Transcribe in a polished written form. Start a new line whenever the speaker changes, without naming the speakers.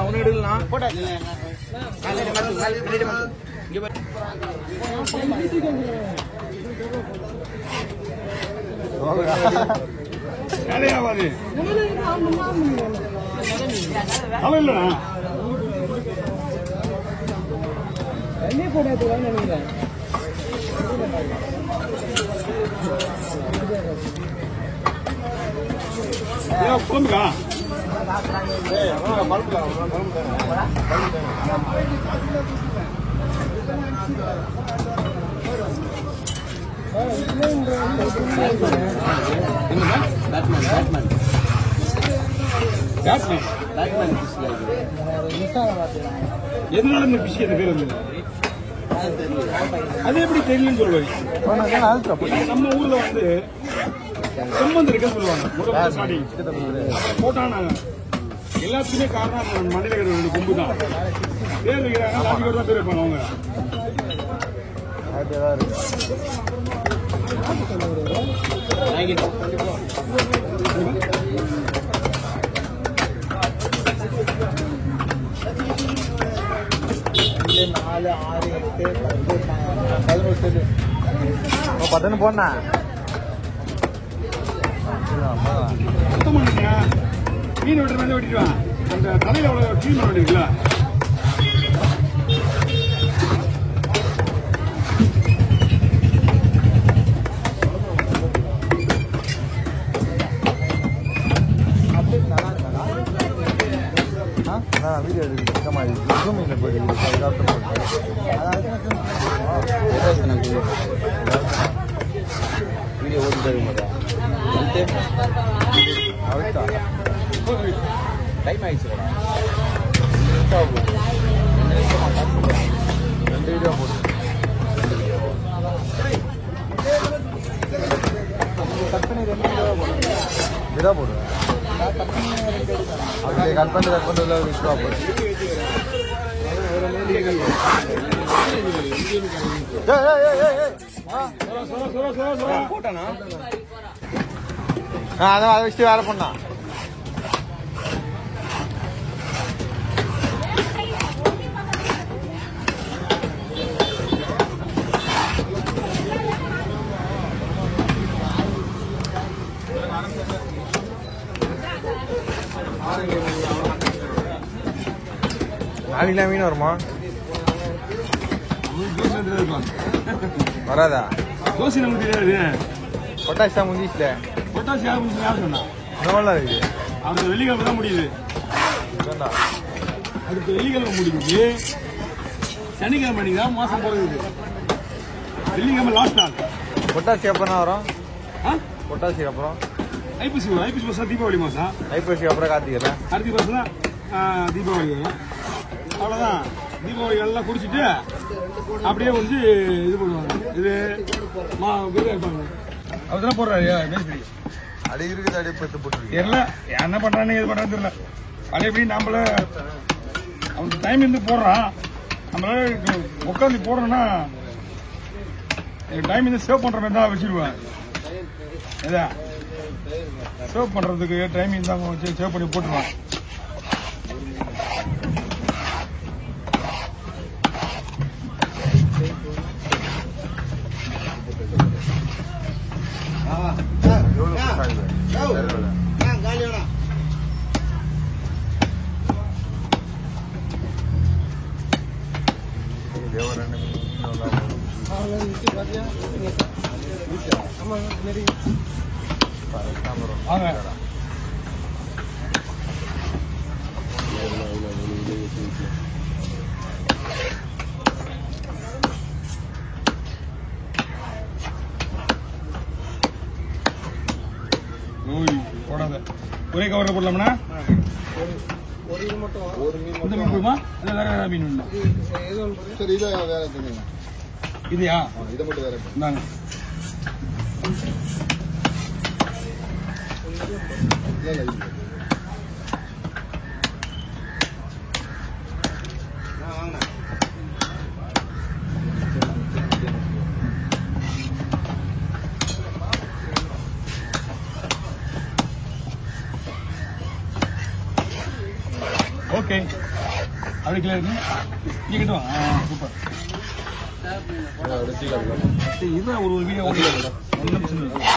ஒன்னு எடுக்கலாம்
வேலையாவாது தலை இல்லடா
தண்ணி போடாது நினைக்கிறேன்
குழம்புக்கா எதனால இந்த பிஷ் அந்த பேர் வந்து அது எப்படி தெரியும் சொல்லுவாங்க. நம்ம ஊர்ல வந்து சம்பந்தம் இருக்குன்னு சொல்லுவாங்க. போட்டானா எல்லாத்துக்குமே காரணம் மண்ணில இருக்கிற கொம்பு தான். பேர் வைக்கிறாங்க, லாஜிக்கோட தான் பேர் வைப்பாங்க அவங்க.
நாலு ஆறு எட்டு 11 10 போனா
மீன் வெட்டுற மாதிரி வெட்டிடுவான். அந்த தலையில அவ்வளவு கிளீன் பண்ண வேண்டியிருக்குல்ல.
வீடியோ எடுக்க மீன் போயிட்டு வீடியோ ஓடிட்டு டைம் ஆயிடுச்சு. 2 வீடியோ போடு. கட் பண்ணி 2 வீடியோ போடு. இதா போடு. அப்படியே கட் பண்ணி உள்ள வீடியோ போடு.
போட்டானா
அதை வச்சுட்டு வேலை பண்ணா. நாளைக்கு மீன் வருமா? வராதா?
தோசை நமக்கு தெரியாது.
பொட்டாசி தான் முடிச்சுல.
பொட்டாசி யார் சொன்னா?
நல்லா இருக்கு.
அடுத்த வெள்ளிக்கிழமை தான் முடியுது. அடுத்த வெள்ளிக்கிழமை முடிஞ்சு சனிக்கிழமை அன்னைக்கு தான் மாசம் போறது. வெள்ளிக்கிழமை லாஸ்ட் நாள்.
பொட்டாசி அப்புறம் வரும். பொட்டாசி அப்புறம்
ஐப்பசி மாசம் தீபாவளி மாசம்.
ஐப்பசி அப்புறம் கார்த்திகை.
கார்த்திகை மாசம் தான் தீபாவளி வரும். அவ்வளவுதான். தீபாவளி எல்லாம் குடிச்சிட்டு அப்படியே வந்து இது பண்ணுவாங்க. இது இருப்பாங்க. அவர்தான் போடுறாரு
அடி இருக்குது. அடி பத்து போட்டு
தெரியல என்ன பண்றான்னு இது பண்றான்னு தெரியல. அதே எப்படி நம்மள அவனுக்கு டைம் இருந்து போடுறான். நம்மளால உட்காந்து போடுறோம்னா டைம் இருந்து சேவ் பண்ற மாதிரி தான் வச்சிருவேன். ஏதா சேவ் பண்றதுக்கு டைம் இருந்தாங்க வச்சு சேவ் பண்ணி போட்டுருவான். போடாத ஒரே கவர்ல போடலாம்னா இந்த மீன் போடுமா? வேற மீன் இதையா? இதை மட்டும் வேற இந்தாங்க. ஓகே அப்படி கிளியர் இருக்கு இங்கே கிட்ட சூப்பர் இதுதான் ஒரு வீடியோ ஒன்றும் பிரச்சனை இல்லை